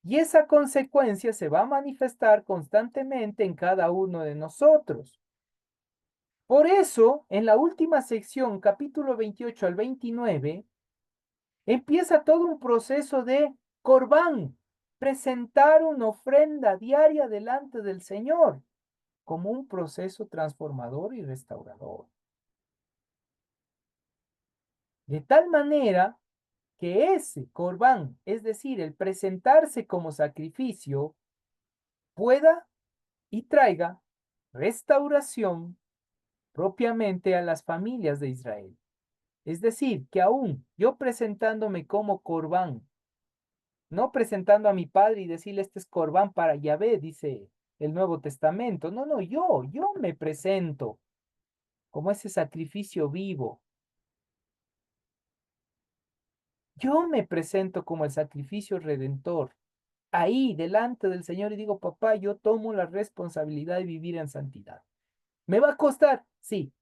Y esa consecuencia se va a manifestar constantemente en cada uno de nosotros. Por eso, en la última sección, capítulo 28 al 29, empieza todo un proceso de corbán, presentar una ofrenda diaria delante del Señor como un proceso transformador y restaurador. De tal manera que ese corbán, es decir, el presentarse como sacrificio, pueda y traiga restauración propiamente a las familias de Israel. Es decir, que aún yo presentándome como corbán, no presentando a mi padre y decirle este es corbán para Yahvé, dice el Nuevo Testamento. No, no, yo me presento como ese sacrificio vivo. Yo me presento como el sacrificio redentor, ahí delante del Señor y digo, papá, yo tomo la responsabilidad de vivir en santidad. ¿Me va a costar? Sí.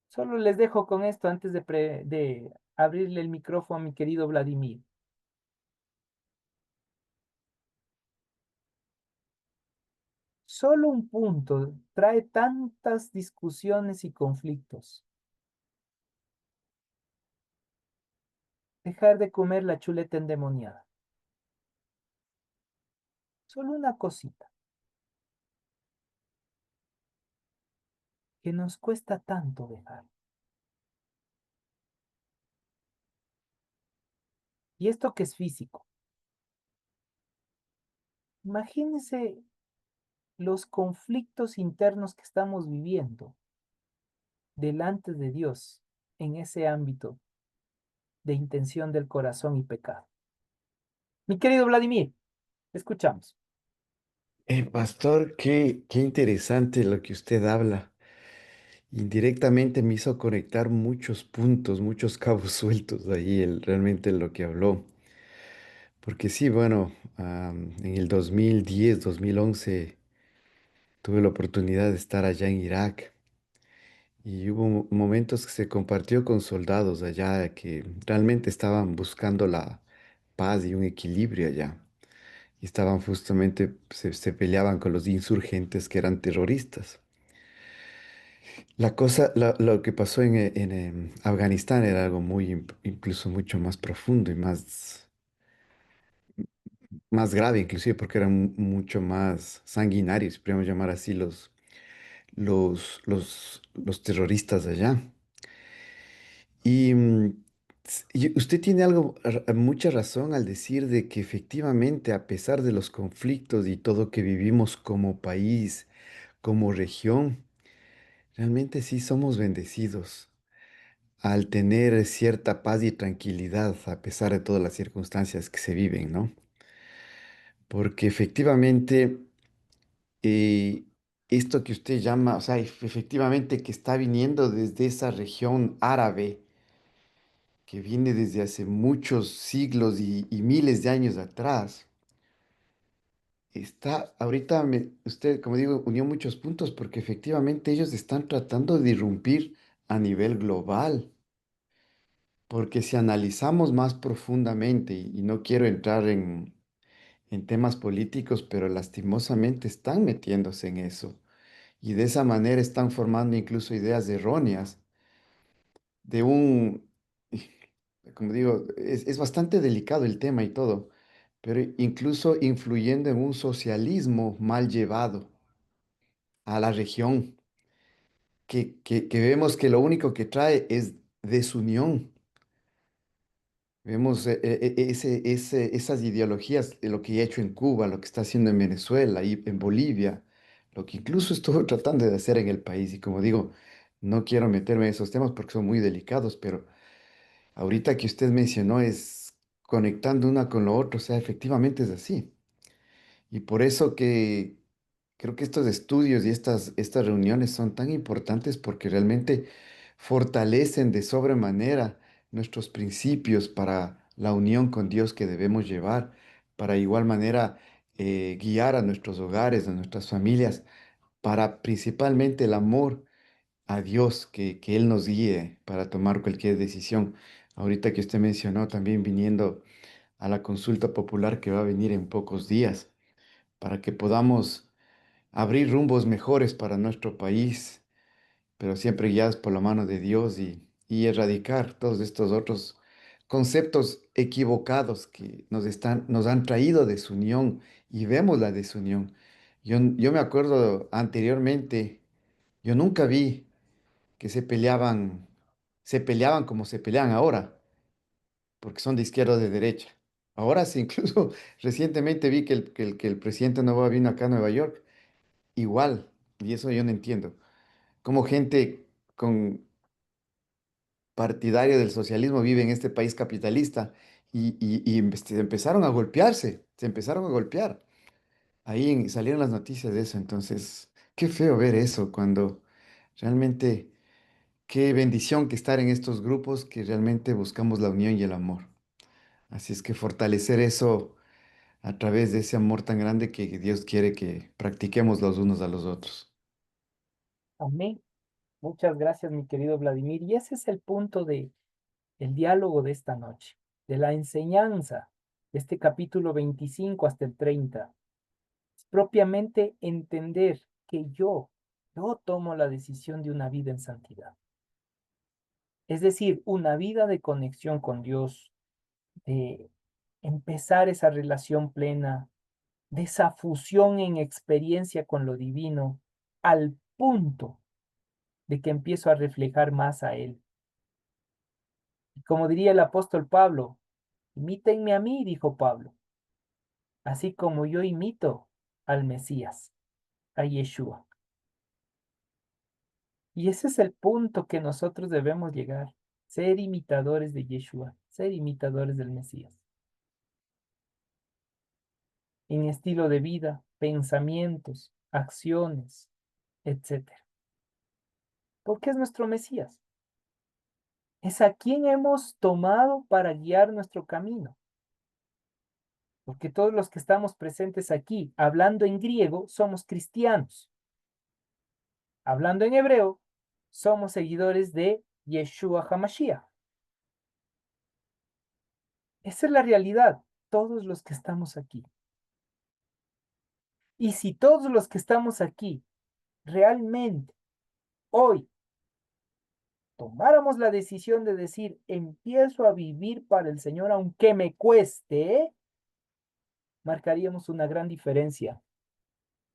Solo les dejo con esto antes de abrirle el micrófono a mi querido Vladimir. Solo un punto trae tantas discusiones y conflictos. Dejar de comer la chuleta endemoniada. Solo una cosita que nos cuesta tanto dejar. Y esto que es físico. Imagínense los conflictos internos que estamos viviendo delante de Dios en ese ámbito de intención del corazón y pecado. Mi querido Vladimir, escuchamos. Pastor, qué interesante lo que usted habla. Indirectamente me hizo conectar muchos puntos, muchos cabos sueltos ahí, realmente lo que habló. Porque sí, bueno, en el 2010, 2011 tuve la oportunidad de estar allá en Irak y hubo momentos que se compartió con soldados allá que realmente estaban buscando la paz y un equilibrio allá. Y estaban justamente, se peleaban con los insurgentes que eran terroristas. La cosa, lo que pasó en Afganistán era algo muy, incluso mucho más profundo y más grave, inclusive porque eran mucho más sanguinarios, podríamos llamar así, los terroristas de allá. Y, y usted tiene mucha razón al decir de que efectivamente, a pesar de los conflictos y todo que vivimos como país, como región, realmente sí somos bendecidos al tener cierta paz y tranquilidad a pesar de todas las circunstancias que se viven, ¿no? Porque efectivamente, eh, esto que usted llama, o sea, efectivamente que está viniendo desde esa región árabe, que viene desde hace muchos siglos y miles de años atrás, está, ahorita usted, como digo, unió muchos puntos porque efectivamente ellos están tratando de irrumpir a nivel global. Porque si analizamos más profundamente, y no quiero entrar en temas políticos, pero lastimosamente están metiéndose en eso. Y de esa manera están formando incluso ideas erróneas de como digo, es bastante delicado el tema y todo, pero incluso influyendo en un socialismo mal llevado a la región, que vemos que lo único que trae es desunión. Vemos esas ideologías, de lo que ha hecho en Cuba, lo que está haciendo en Venezuela y en Bolivia, lo que incluso estuvo tratando de hacer en el país. Y como digo, no quiero meterme en esos temas porque son muy delicados, pero ahorita que usted mencionó es conectando una con lo otro, o sea, efectivamente es así. Y por eso que creo que estos estudios y estas reuniones son tan importantes porque realmente fortalecen de sobremanera nuestros principios para la unión con Dios que debemos llevar, para igual manera guiar a nuestros hogares, a nuestras familias, para principalmente el amor a Dios, que Él nos guíe para tomar cualquier decisión. Ahorita que usted mencionó también viniendo a la consulta popular que va a venir en pocos días, para que podamos abrir rumbos mejores para nuestro país, pero siempre guiados por la mano de Dios y erradicar todos estos otros conceptos equivocados que nos han traído desunión y vemos la desunión. Yo me acuerdo anteriormente, yo nunca vi que se peleaban como se pelean ahora, porque son de izquierda o de derecha. Ahora sí, incluso recientemente vi que el presidente nuevo vino acá a Nueva York, igual, y eso yo no entiendo. Como gente con partidaria del socialismo vive en este país capitalista y empezaron a golpearse, se empezaron a golpear. Salieron las noticias de eso, entonces, qué feo ver eso cuando realmente, qué bendición que estar en estos grupos que realmente buscamos la unión y el amor. Así es que fortalecer eso a través de ese amor tan grande que Dios quiere que practiquemos los unos a los otros. Amén. Muchas gracias, mi querido Vladimir. Y ese es el punto de el diálogo de esta noche, de la enseñanza de este capítulo 25 hasta el 30. Es propiamente entender que yo tomo la decisión de una vida en santidad. Es decir, una vida de conexión con Dios, de empezar esa relación plena, de esa fusión en experiencia con lo divino, al punto de que empiezo a reflejar más a Él. Y como diría el apóstol Pablo, imítenme a mí, dijo Pablo, así como yo imito al Mesías, a Yeshua. Y ese es el punto que nosotros debemos llegar, ser imitadores de Yeshua, ser imitadores del Mesías, en estilo de vida, pensamientos, acciones, etcétera. Porque es nuestro Mesías. Es a quien hemos tomado para guiar nuestro camino. Porque todos los que estamos presentes aquí, hablando en griego, somos cristianos. Hablando en hebreo, somos seguidores de Yeshua HaMashiach. Esa es la realidad, todos los que estamos aquí. Y si todos los que estamos aquí realmente hoy tomáramos la decisión de decir, empiezo a vivir para el Señor aunque me cueste, marcaríamos una gran diferencia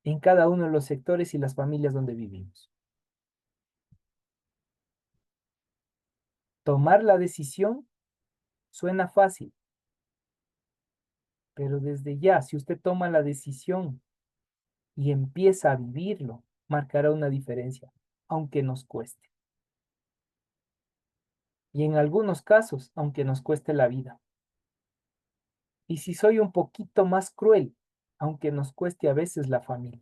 en cada uno de los sectores y las familias donde vivimos. Tomar la decisión suena fácil, pero desde ya, si usted toma la decisión y empieza a vivirlo, marcará una diferencia, aunque nos cueste. Y en algunos casos, aunque nos cueste la vida. Y si soy un poquito más cruel, aunque nos cueste a veces la familia.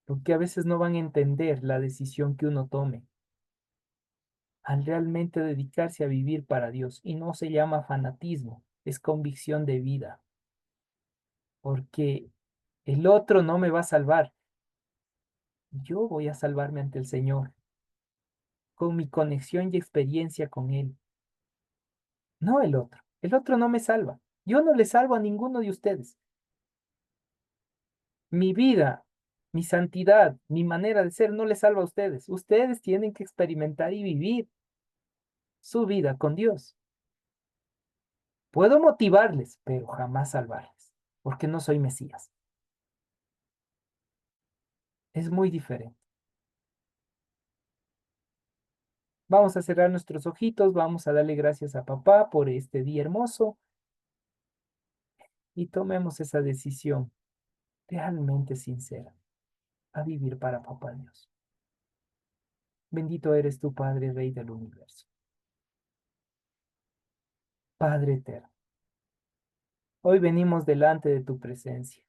Porque a veces no van a entender la decisión que uno tome al realmente dedicarse a vivir para Dios. Y no se llama fanatismo, es convicción de vida. Porque el otro no me va a salvar. Yo voy a salvarme ante el Señor, con mi conexión y experiencia con Él. No el otro. El otro no me salva. Yo no le salvo a ninguno de ustedes. Mi vida, mi santidad, mi manera de ser no les salva a ustedes. Ustedes tienen que experimentar y vivir su vida con Dios. Puedo motivarles, pero jamás salvarles, porque no soy Mesías. Es muy diferente. Vamos a cerrar nuestros ojitos, vamos a darle gracias a papá por este día hermoso y tomemos esa decisión realmente sincera a vivir para papá Dios. Bendito eres tú, Padre, Rey del universo. Padre eterno, hoy venimos delante de tu presencia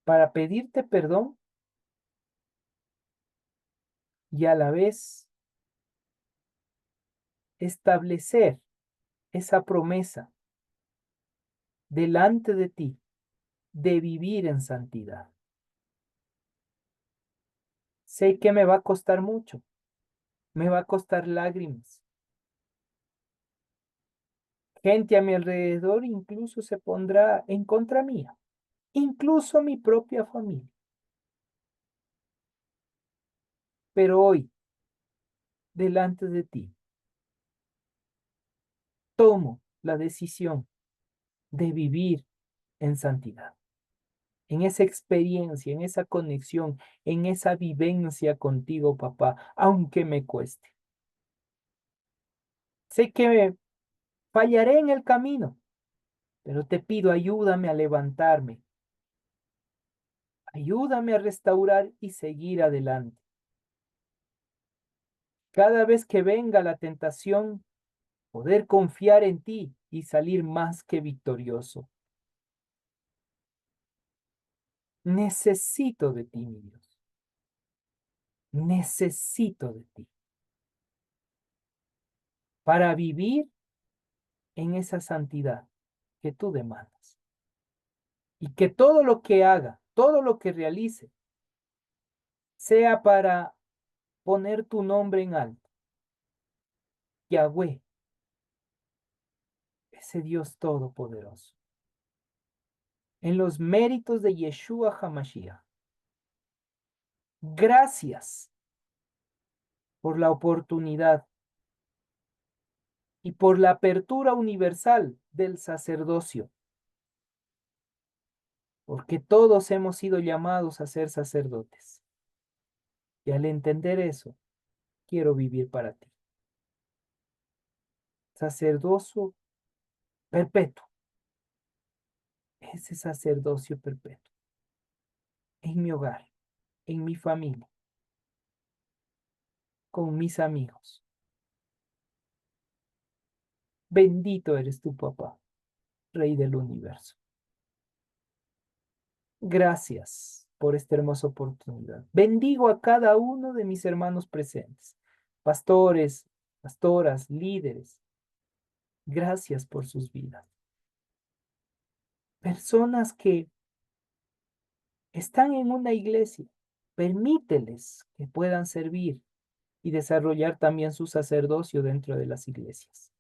para pedirte perdón y a la vez establecer esa promesa delante de ti de vivir en santidad. Sé que me va a costar mucho, me va a costar lágrimas. Gente a mi alrededor incluso se pondrá en contra mía, incluso mi propia familia. Pero hoy delante de ti. Tomo la decisión de vivir en santidad, en esa experiencia, en esa conexión, en esa vivencia contigo, papá, aunque me cueste. Sé que fallaré en el camino, pero te pido, ayúdame a levantarme, ayúdame a restaurar y seguir adelante. Cada vez que venga la tentación, poder confiar en ti y salir más que victorioso. Necesito de ti, mi Dios. Necesito de ti para vivir en esa santidad que tú demandas. Y que todo lo que haga, todo lo que realice, sea para poner tu nombre en alto. Yahweh, ese Dios todopoderoso. En los méritos de Yeshua HaMashiach. Gracias por la oportunidad y por la apertura universal del sacerdocio, porque todos hemos sido llamados a ser sacerdotes. Y al entender eso, quiero vivir para ti. Sacerdocio perpetuo, ese sacerdocio perpetuo, en mi hogar, en mi familia, con mis amigos. Bendito eres tu papá, Rey del universo. Gracias por esta hermosa oportunidad. Bendigo a cada uno de mis hermanos presentes, pastores, pastoras, líderes. Gracias por sus vidas. Personas que están en una iglesia, permíteles que puedan servir y desarrollar también su sacerdocio dentro de las iglesias.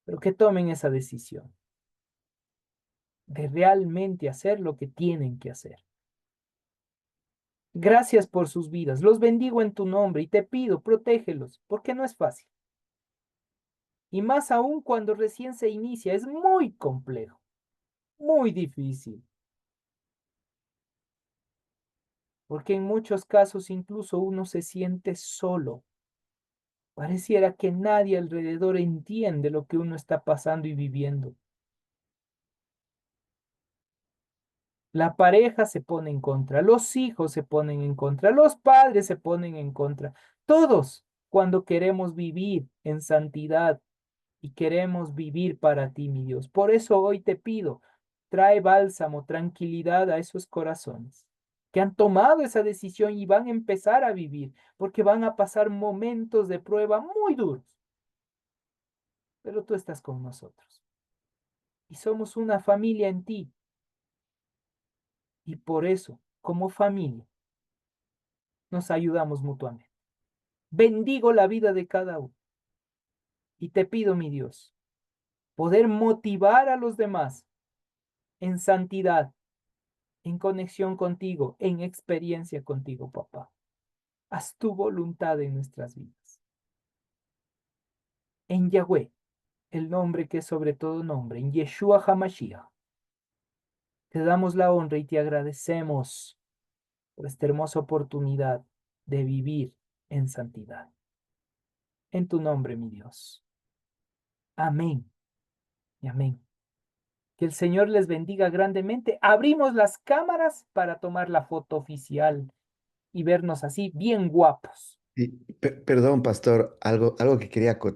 Pero que tomen esa decisión de realmente hacer lo que tienen que hacer. Gracias por sus vidas. Los bendigo en tu nombre y te pido, protégelos, porque no es fácil. Y más aún cuando recién se inicia, es muy complejo, muy difícil. Porque en muchos casos incluso uno se siente solo. Pareciera que nadie alrededor entiende lo que uno está pasando y viviendo. La pareja se pone en contra, los hijos se ponen en contra, los padres se ponen en contra. Todos cuando queremos vivir en santidad y queremos vivir para ti, mi Dios. Por eso hoy te pido, trae bálsamo, tranquilidad a esos corazones que han tomado esa decisión y van a empezar a vivir, porque van a pasar momentos de prueba muy duros. Pero tú estás con nosotros. Y somos una familia en ti. Y por eso, como familia, nos ayudamos mutuamente. Bendigo la vida de cada uno. Y te pido, mi Dios, poder motivar a los demás en santidad, en conexión contigo, en experiencia contigo, papá. Haz tu voluntad en nuestras vidas. En Yahweh, el nombre que es sobre todo nombre, en Yeshua HaMashiach, te damos la honra y te agradecemos por esta hermosa oportunidad de vivir en santidad. En tu nombre, mi Dios. Amén y amén. Que el Señor les bendiga grandemente. Abrimos las cámaras para tomar la foto oficial y vernos así bien guapos. Perdón, pastor, algo que quería acotar.